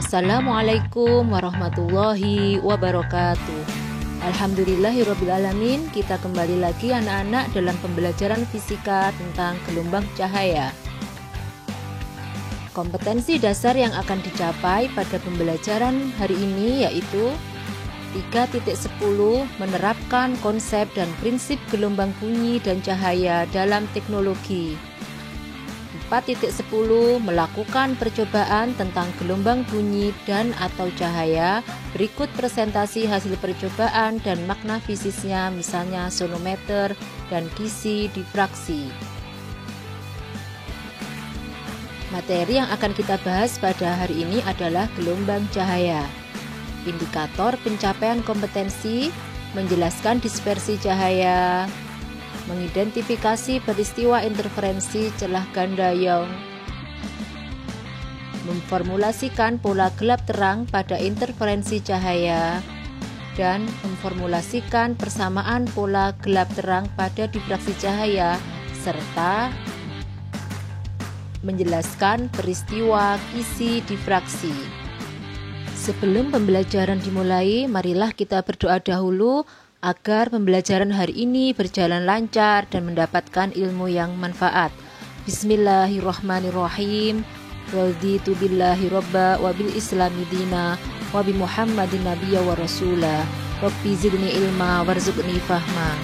Assalamualaikum warahmatullahi wabarakatuh. Alhamdulillahirrabbilalamin. Kita kembali lagi anak-anak dalam pembelajaran fisika tentang gelombang cahaya. Kompetensi dasar yang akan dicapai pada pembelajaran hari ini yaitu 3.10 menerapkan konsep dan prinsip gelombang bunyi dan cahaya dalam teknologi. 4.10 melakukan percobaan tentang gelombang bunyi dan atau cahaya. Berikut presentasi hasil percobaan dan makna fisisnya, misalnya sonometer dan kisi difraksi. Materi yang akan kita bahas pada hari ini adalah gelombang cahaya. Indikator pencapaian kompetensi, menjelaskan dispersi cahaya, mengidentifikasi peristiwa interferensi celah ganda Young, memformulasikan pola gelap terang pada interferensi cahaya, dan memformulasikan persamaan pola gelap terang pada difraksi cahaya, serta menjelaskan peristiwa kisi difraksi. Sebelum pembelajaran dimulai, marilah kita berdoa dahulu agar pembelajaran hari ini berjalan lancar dan mendapatkan ilmu yang manfaat. Bismillahirrahmanirrahim. Raditu billahi robba wa bil islami dina wa bi muhammadin nabiyya wa rasulah. Rabbi zidni ilma warzuqni fahma.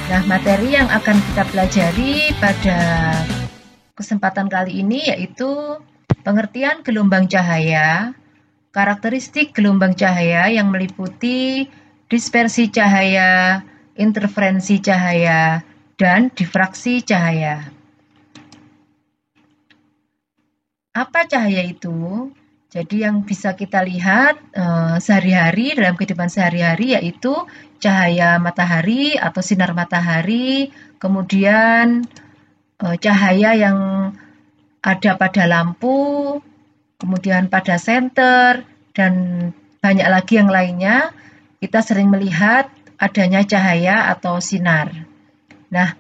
Nah, materi yang akan kita pelajari pada kesempatan kali ini yaitu pengertian gelombang cahaya, karakteristik gelombang cahaya yang meliputi dispersi cahaya, interferensi cahaya, dan difraksi cahaya. Apa cahaya itu? Jadi yang bisa kita lihat sehari-hari dalam kehidupan sehari-hari yaitu cahaya matahari atau sinar matahari, kemudian cahaya yang ada pada lampu, kemudian pada senter, dan banyak lagi yang lainnya. Kita sering melihat adanya cahaya atau sinar. Nah,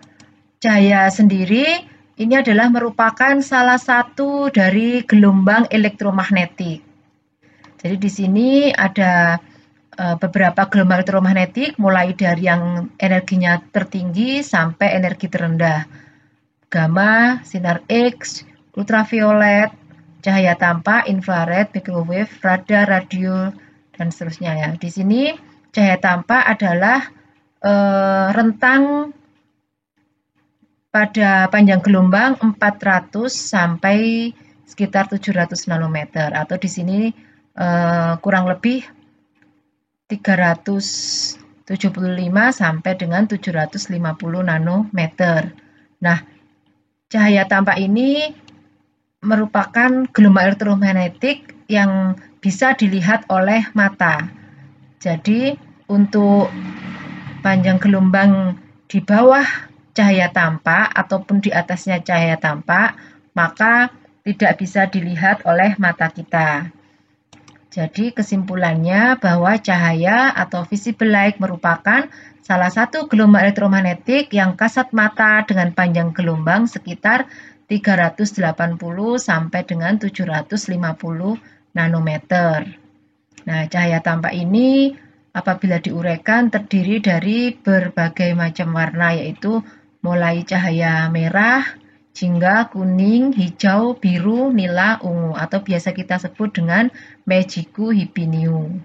cahaya sendiri ini adalah merupakan salah satu dari gelombang elektromagnetik. Jadi di sini ada beberapa gelombang elektromagnetik, mulai dari yang energinya tertinggi sampai energi terendah. Gamma, sinar X, ultraviolet, cahaya tampak, infrared, microwave, radar, radio, dan seterusnya ya. Di sini cahaya tampak adalah rentang pada panjang gelombang 400 sampai sekitar 700 nanometer atau di sini kurang lebih 375 sampai dengan 750 nanometer. Nah, cahaya tampak ini merupakan gelombang elektromagnetik yang bisa dilihat oleh mata. Jadi untuk panjang gelombang di bawah cahaya tampak ataupun di atasnya cahaya tampak, maka tidak bisa dilihat oleh mata kita. Jadi kesimpulannya bahwa cahaya atau visible light merupakan salah satu gelombang elektromagnetik yang kasat mata dengan panjang gelombang sekitar 380 sampai dengan 750 nanometer. Nah, cahaya tampak ini apabila diuraikan terdiri dari berbagai macam warna, yaitu mulai cahaya merah, jingga, kuning, hijau, biru, nila, ungu, atau biasa kita sebut dengan Magiku Hibiniu.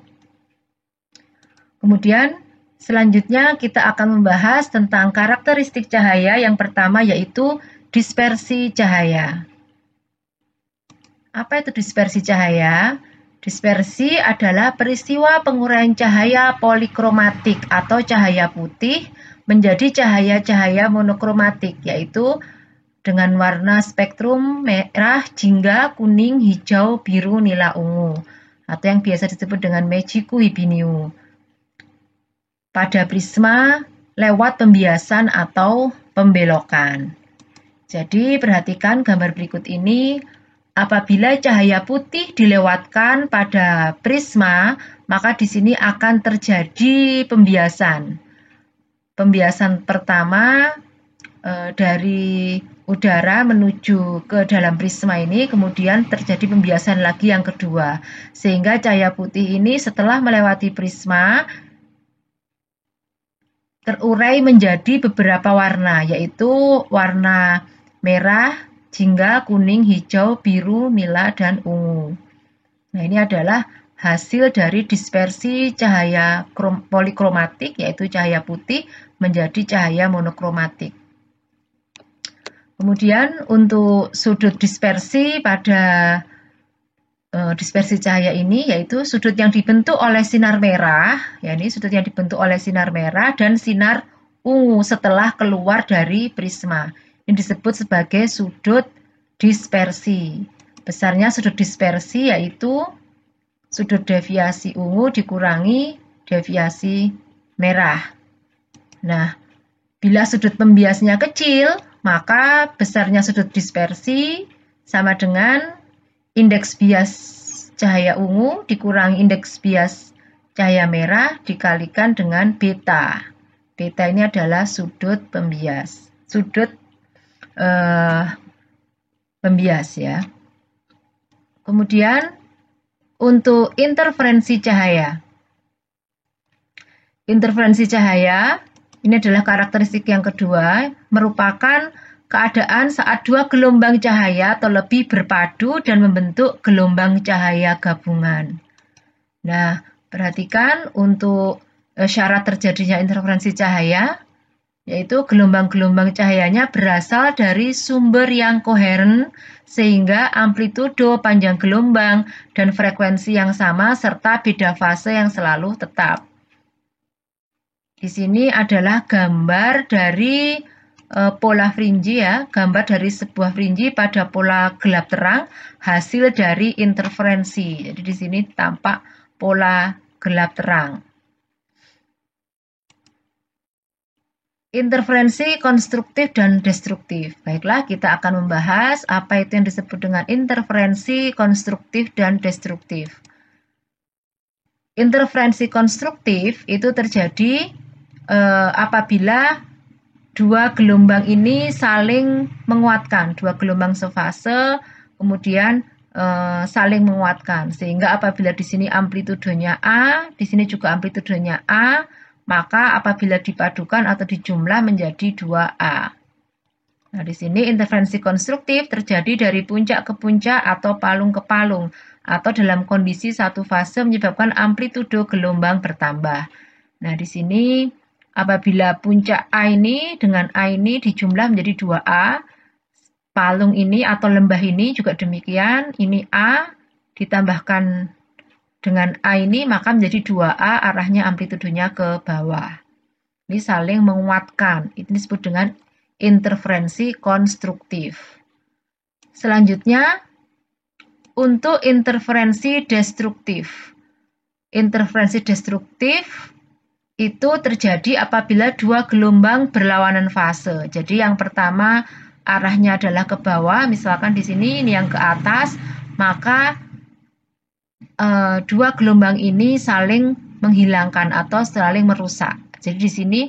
Kemudian selanjutnya kita akan membahas tentang karakteristik cahaya. Yang pertama yaitu dispersi cahaya. Apa itu dispersi cahaya? Dispersi adalah peristiwa penguraian cahaya polikromatik atau cahaya putih menjadi cahaya-cahaya monokromatik, yaitu dengan warna spektrum merah, jingga, kuning, hijau, biru, nila, ungu, atau yang biasa disebut dengan Magiku Hibiniu, pada prisma lewat pembiasan atau pembelokan. Jadi perhatikan gambar berikut ini. Apabila cahaya putih dilewatkan pada prisma, maka di sini akan terjadi pembiasan. Pembiasan pertama dari udara menuju ke dalam prisma ini, kemudian terjadi pembiasan lagi yang kedua. Sehingga cahaya putih ini setelah melewati prisma, terurai menjadi beberapa warna, yaitu warna merah, jingga, kuning, hijau, biru, nila, dan ungu. Nah, ini adalah hasil dari dispersi cahaya polikromatik, yaitu cahaya putih, menjadi cahaya monokromatik. Kemudian untuk sudut dispersi pada dispersi cahaya ini, yaitu sudut yang dibentuk oleh sinar merah, ya ini sudut yang dibentuk oleh sinar merah dan sinar ungu setelah keluar dari prisma. Ini disebut sebagai sudut dispersi. Besarnya sudut dispersi yaitu sudut deviasi ungu dikurangi deviasi merah. Nah, bila sudut pembiasnya kecil, maka besarnya sudut dispersi sama dengan indeks bias cahaya ungu dikurangi indeks bias cahaya merah dikalikan dengan beta. Beta ini adalah sudut pembias. Sudut pembias ya. Kemudian untuk interferensi cahaya. Interferensi cahaya ini adalah karakteristik yang kedua, merupakan keadaan saat dua gelombang cahaya atau lebih berpadu dan membentuk gelombang cahaya gabungan. Nah, perhatikan untuk syarat terjadinya interferensi cahaya, yaitu gelombang-gelombang cahayanya berasal dari sumber yang koheren, sehingga amplitudo, panjang gelombang, dan frekuensi yang sama, serta beda fase yang selalu tetap. Di sini adalah gambar dari pola fringi ya, gambar dari sebuah fringi pada pola gelap terang, hasil dari interferensi. Jadi di sini tampak pola gelap terang. Interferensi konstruktif dan destruktif. Baiklah, kita akan membahas apa itu yang disebut dengan interferensi konstruktif dan destruktif. Interferensi konstruktif itu terjadi apabila dua gelombang ini saling menguatkan, dua gelombang sefase kemudian saling menguatkan, sehingga apabila di sini amplitudenya A, di sini juga amplitudenya A, maka apabila dipadukan atau dijumlah menjadi 2A. Nah, di sini interferensi konstruktif terjadi dari puncak ke puncak atau palung ke palung, atau dalam kondisi satu fase menyebabkan amplitudo gelombang bertambah. Nah, di sini apabila puncak A ini dengan A ini dijumlah menjadi 2A, palung ini atau lembah ini juga demikian, ini A ditambahkan dengan A ini maka menjadi 2A, arahnya amplitudenya ke bawah. Ini saling menguatkan, ini disebut dengan interferensi konstruktif. Selanjutnya, untuk interferensi destruktif. Interferensi destruktif itu terjadi apabila dua gelombang berlawanan fase. Jadi yang pertama arahnya adalah ke bawah, misalkan di sini ini yang ke atas, maka dua gelombang ini saling menghilangkan atau saling merusak. Jadi di sini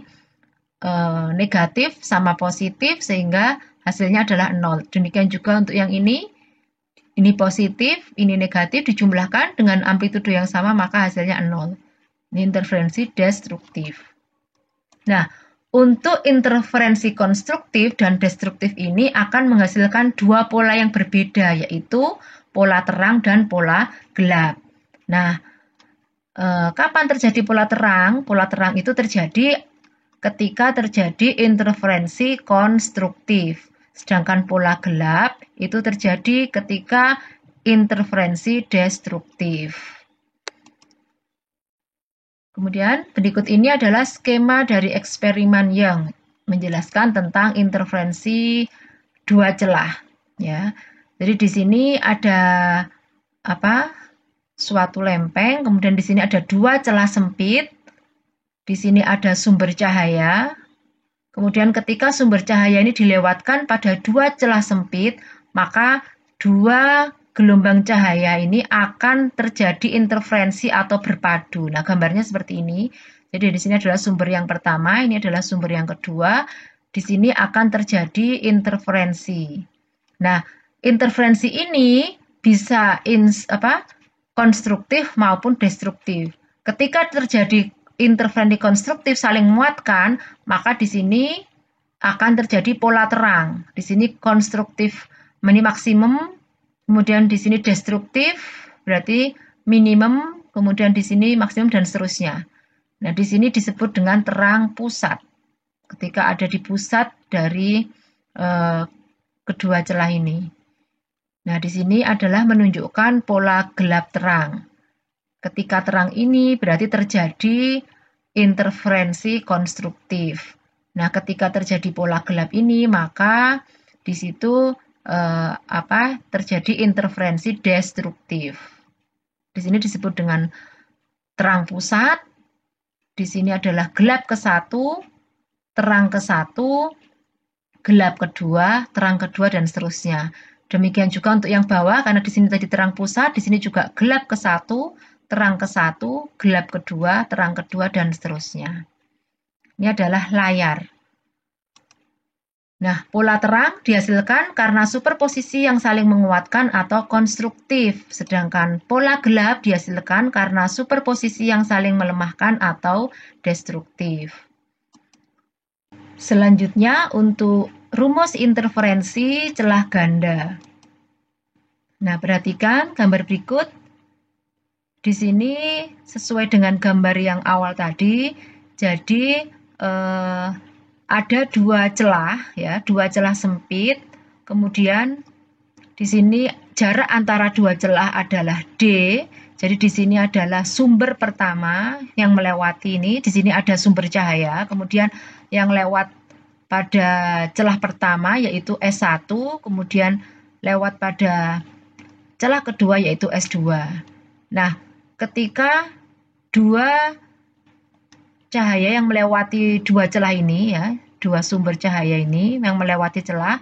negatif sama positif sehingga hasilnya adalah 0. Demikian juga untuk yang ini positif, ini negatif, dijumlahkan dengan amplitudo yang sama maka hasilnya 0. Ini interferensi destruktif. Nah, untuk interferensi konstruktif dan destruktif ini akan menghasilkan dua pola yang berbeda, yaitu pola terang dan pola gelap. Nah, kapan terjadi pola terang? Pola terang itu terjadi ketika terjadi interferensi konstruktif. Sedangkan pola gelap itu terjadi ketika interferensi destruktif. Kemudian berikut ini adalah skema dari eksperimen yang menjelaskan tentang interferensi dua celah. Ya, jadi di sini ada suatu lempeng, kemudian di sini ada dua celah sempit, di sini ada sumber cahaya. Kemudian ketika sumber cahaya ini dilewatkan pada dua celah sempit, maka dua gelombang cahaya ini akan terjadi interferensi atau berpadu. Nah, gambarnya seperti ini. Jadi di sini adalah sumber yang pertama, ini adalah sumber yang kedua. di sini akan terjadi interferensi. Nah, interferensi ini bisa konstruktif maupun destruktif. Ketika terjadi interferensi konstruktif saling menguatkan, maka di sini akan terjadi pola terang. Di sini konstruktif ini maksimum, kemudian di sini destruktif berarti minimum, kemudian di sini maksimum dan seterusnya. Nah, di sini disebut dengan terang pusat. Ketika ada di pusat dari kedua celah ini. Nah, di sini adalah menunjukkan pola gelap terang. Ketika terang ini berarti terjadi interferensi konstruktif. Nah, ketika terjadi pola gelap ini, maka di situ terjadi interferensi destruktif. Di sini disebut dengan terang pusat. Di sini adalah gelap ke-1, terang ke-1, gelap kedua, terang kedua, dan seterusnya. Demikian juga untuk yang bawah, karena di sini tadi terang pusat, di sini juga gelap ke-1, terang ke-1, gelap kedua, terang kedua, dan seterusnya. Ini adalah layar. Nah, pola terang dihasilkan karena superposisi yang saling menguatkan atau konstruktif, sedangkan pola gelap dihasilkan karena superposisi yang saling melemahkan atau destruktif. Selanjutnya untuk rumus interferensi celah ganda. Nah, perhatikan gambar berikut. Di sini sesuai dengan gambar yang awal tadi, jadi ada dua celah, ya, dua celah sempit. Kemudian di sini jarak antara dua celah adalah D. Jadi di sini adalah sumber pertama yang melewati ini. Di sini ada sumber cahaya. Kemudian yang lewat pada celah pertama yaitu S1, kemudian lewat pada celah kedua yaitu S2. Nah, ketika dua cahaya yang melewati dua celah ini, ya, dua sumber cahaya ini yang melewati celah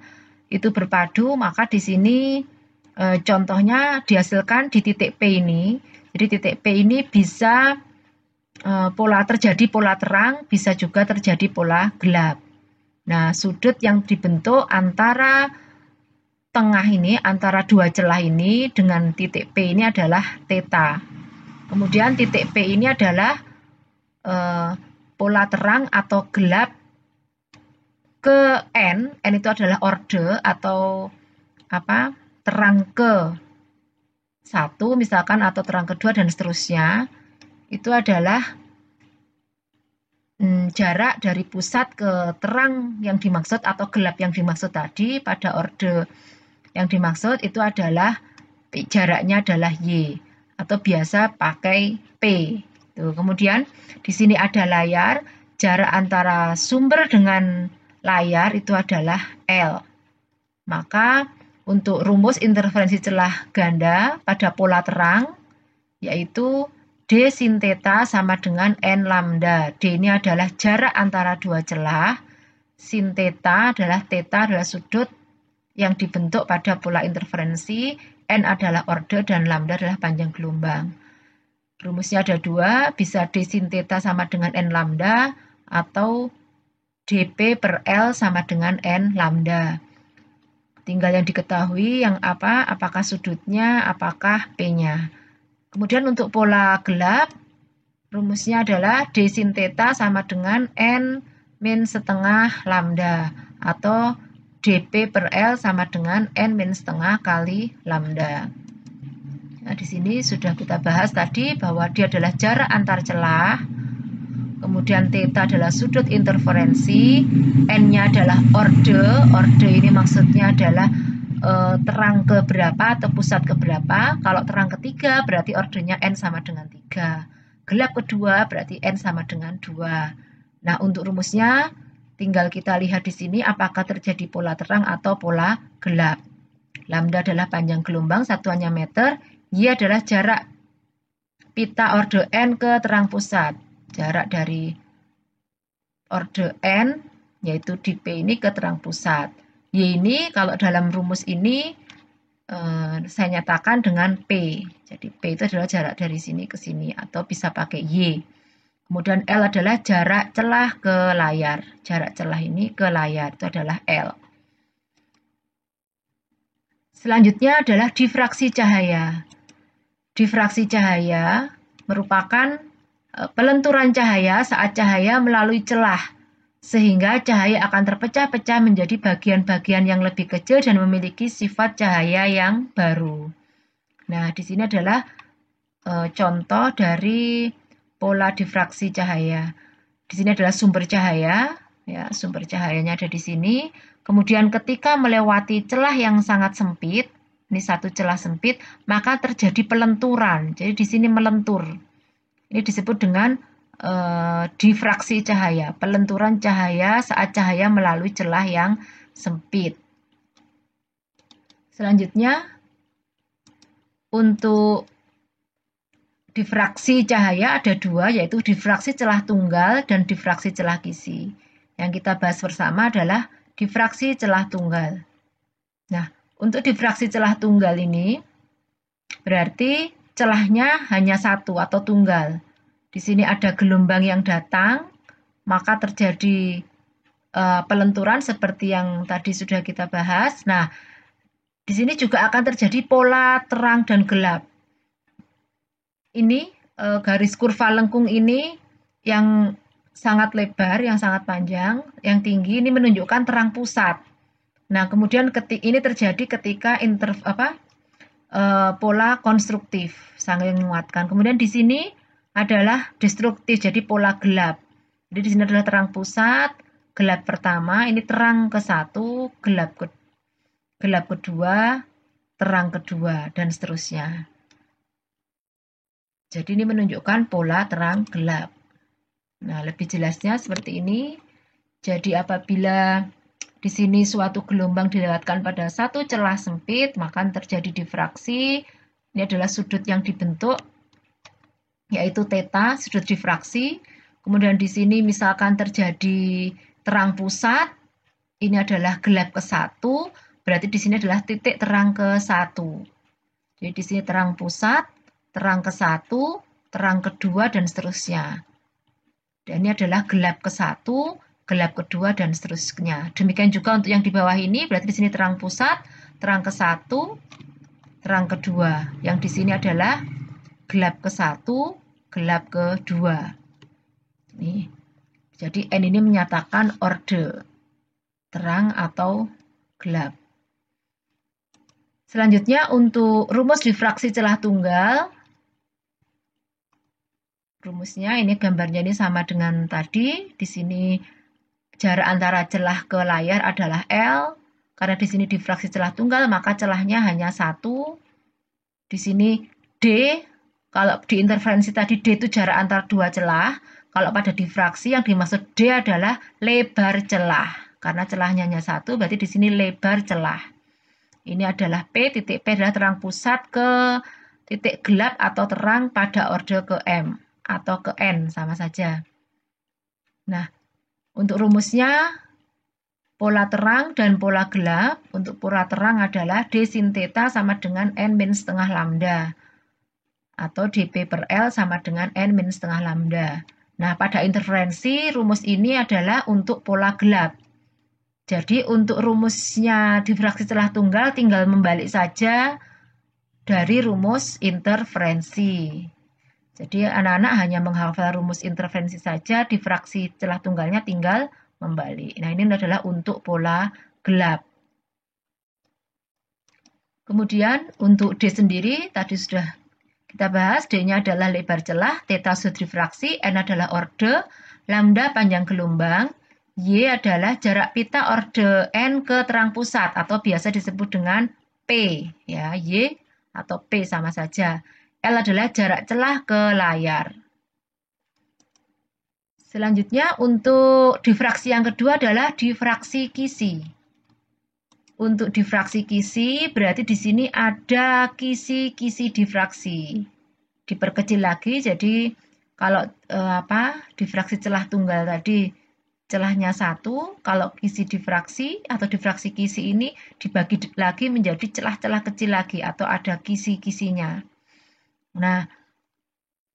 itu berpadu, maka di sini contohnya dihasilkan di titik P ini. Jadi titik P ini bisa terjadi pola terang, bisa juga terjadi pola gelap. Nah, sudut yang dibentuk antara tengah ini, antara dua celah ini dengan titik P ini adalah theta. Kemudian titik P ini adalah pola terang atau gelap ke N itu adalah orde atau terang ke 1 misalkan atau terang kedua dan seterusnya. Itu adalah jarak dari pusat ke terang yang dimaksud atau gelap yang dimaksud tadi. Pada orde yang dimaksud itu adalah jaraknya adalah Y atau biasa pakai P. Tuh, kemudian di sini ada layar, jarak antara sumber dengan layar itu adalah L. Maka untuk rumus interferensi celah ganda pada pola terang yaitu D sin theta sama dengan N lambda. D ini adalah jarak antara dua celah. Sin theta adalah sudut yang dibentuk pada pola interferensi. N adalah orde dan lambda adalah panjang gelombang. Rumusnya ada dua, bisa D sin theta sama dengan N lambda atau dP per L sama dengan N lambda. Tinggal yang diketahui yang apakah sudutnya, apakah P-nya. Kemudian untuk pola gelap, rumusnya adalah D sin theta sama dengan N min setengah lambda atau dP per L sama dengan N min setengah kali lambda. Nah, di sini sudah kita bahas tadi bahwa dia adalah jarak antar celah, kemudian theta adalah sudut interferensi, N-nya adalah orde ini maksudnya adalah terang ke berapa atau pusat ke berapa. Kalau terang ketiga berarti ordenya N sama dengan 3. Gelap kedua berarti N sama dengan 2. Nah, untuk rumusnya tinggal kita lihat di sini apakah terjadi pola terang atau pola gelap. Lambda adalah panjang gelombang, satuannya meter. Y adalah jarak pita orde N ke terang pusat. Jarak dari orde N yaitu di P ini ke terang pusat. Y ini kalau dalam rumus ini saya nyatakan dengan P. Jadi P itu adalah jarak dari sini ke sini atau bisa pakai Y. Kemudian L adalah jarak celah ke layar. Jarak celah ini ke layar itu adalah L. Selanjutnya adalah difraksi cahaya. Difraksi cahaya merupakan pelenturan cahaya saat cahaya melalui celah, sehingga cahaya akan terpecah-pecah menjadi bagian-bagian yang lebih kecil dan memiliki sifat cahaya yang baru. Nah, di sini adalah contoh dari pola difraksi cahaya. Di sini adalah sumber cahaya, ya, sumber cahayanya ada di sini. Kemudian ketika melewati celah yang sangat sempit, ini satu celah sempit, maka terjadi pelenturan. Jadi di sini melentur. Ini disebut dengan difraksi cahaya, pelenturan cahaya saat cahaya melalui celah yang sempit. Selanjutnya, untuk difraksi cahaya ada dua, yaitu difraksi celah tunggal dan difraksi celah kisi. Yang kita bahas bersama adalah difraksi celah tunggal. Nah, untuk difraksi celah tunggal ini berarti celahnya hanya satu atau tunggal. Di sini ada gelombang yang datang, maka terjadi pelenturan seperti yang tadi sudah kita bahas. Nah, di sini juga akan terjadi pola terang dan gelap. Ini garis kurva lengkung ini yang sangat lebar, yang sangat panjang, yang tinggi ini menunjukkan terang pusat. Nah, kemudian ini terjadi ketika pola konstruktif saling menguatkan. Kemudian di sini adalah destruktif, jadi pola gelap. Jadi di sini adalah terang pusat, gelap pertama, ini terang ke satu, gelap kedua, terang kedua, dan seterusnya. Jadi ini menunjukkan pola terang gelap. Nah, lebih jelasnya seperti ini. Jadi apabila di sini suatu gelombang dilewatkan pada satu celah sempit, maka terjadi difraksi. Ini adalah sudut yang dibentuk, yaitu theta, sudut difraksi. Kemudian di sini misalkan terjadi terang pusat, ini adalah gelap ke satu, berarti di sini adalah titik terang ke satu. Jadi di sini terang pusat, terang ke satu, terang kedua, dan seterusnya. Dan ini adalah gelap ke satu, gelap kedua, dan seterusnya. Demikian juga untuk yang di bawah ini, berarti di sini terang pusat, terang ke satu, terang kedua. Yang di sini adalah gelap ke satu, gelap kedua. Nih. Jadi N ini menyatakan orde, terang atau gelap. Selanjutnya untuk rumus difraksi celah tunggal. Rumusnya ini gambarnya ini sama dengan tadi. Di sini jarak antara celah ke layar adalah L. Karena di sini difraksi celah tunggal, maka celahnya hanya satu. Di sini D, kalau di interferensi tadi D itu jarak antara dua celah. Kalau pada difraksi yang dimaksud D adalah lebar celah. Karena celahnya hanya satu, berarti di sini lebar celah. Ini adalah P, titik P adalah terang pusat ke titik gelap atau terang pada orde ke M atau ke N, sama saja. Nah, untuk rumusnya pola terang dan pola gelap. Untuk pola terang adalah D sin theta sama dengan N min setengah lambda. Atau dP per L sama dengan N min setengah lambda. Nah, pada interferensi rumus ini adalah untuk pola gelap. Jadi untuk rumusnya difraksi celah tunggal tinggal membalik saja dari rumus interferensi. Jadi anak-anak hanya menghafal rumus interferensi saja, difraksi celah tunggalnya tinggal membalik. Nah, ini adalah untuk pola gelap. Kemudian untuk D sendiri tadi sudah kita bahas, D-nya adalah lebar celah, theta sudut difraksi, N adalah orde, lambda panjang gelombang, Y adalah jarak pita orde N ke terang pusat atau biasa disebut dengan P, ya, Y atau P sama saja. L adalah jarak celah ke layar. Selanjutnya untuk difraksi yang kedua adalah difraksi kisi. Untuk difraksi kisi berarti di sini ada kisi-kisi difraksi. Diperkecil lagi, jadi kalau difraksi celah tunggal tadi celahnya satu, kalau kisi difraksi atau difraksi kisi ini dibagi lagi menjadi celah-celah kecil lagi atau ada kisi-kisinya. Nah,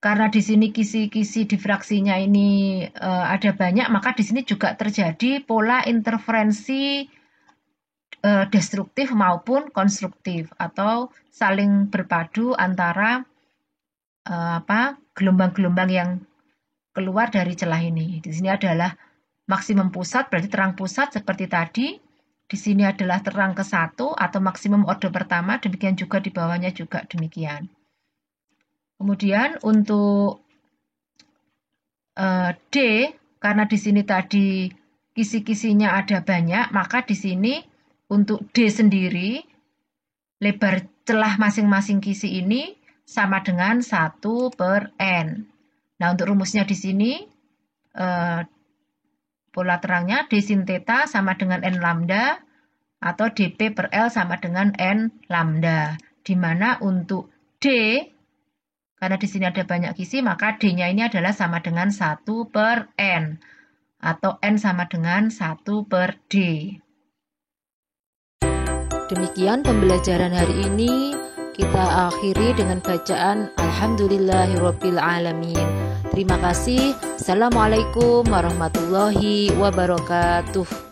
karena di sini kisi-kisi difraksinya ini ada banyak, maka di sini juga terjadi pola interferensi destruktif maupun konstruktif atau saling berpadu antara gelombang-gelombang yang keluar dari celah ini. Di sini adalah maksimum pusat, berarti terang pusat seperti tadi. Di sini adalah terang ke-1 atau maksimum orde pertama, demikian juga di bawahnya juga demikian. Kemudian untuk D, karena di sini tadi kisi-kisinya ada banyak, maka di sini untuk D sendiri, lebar celah masing-masing kisi ini sama dengan 1/N. Nah, untuk rumusnya di sini, pola terangnya D sin theta sama dengan N lambda, atau dP/L sama dengan N lambda. Di mana untuk D, karena di sini ada banyak kisi, maka D-nya ini adalah sama dengan 1/N. Atau N sama dengan 1/D. Demikian pembelajaran hari ini. Kita akhiri dengan bacaan Alhamdulillahirabbil alamin. Terima kasih. Assalamualaikum warahmatullahi wabarakatuh.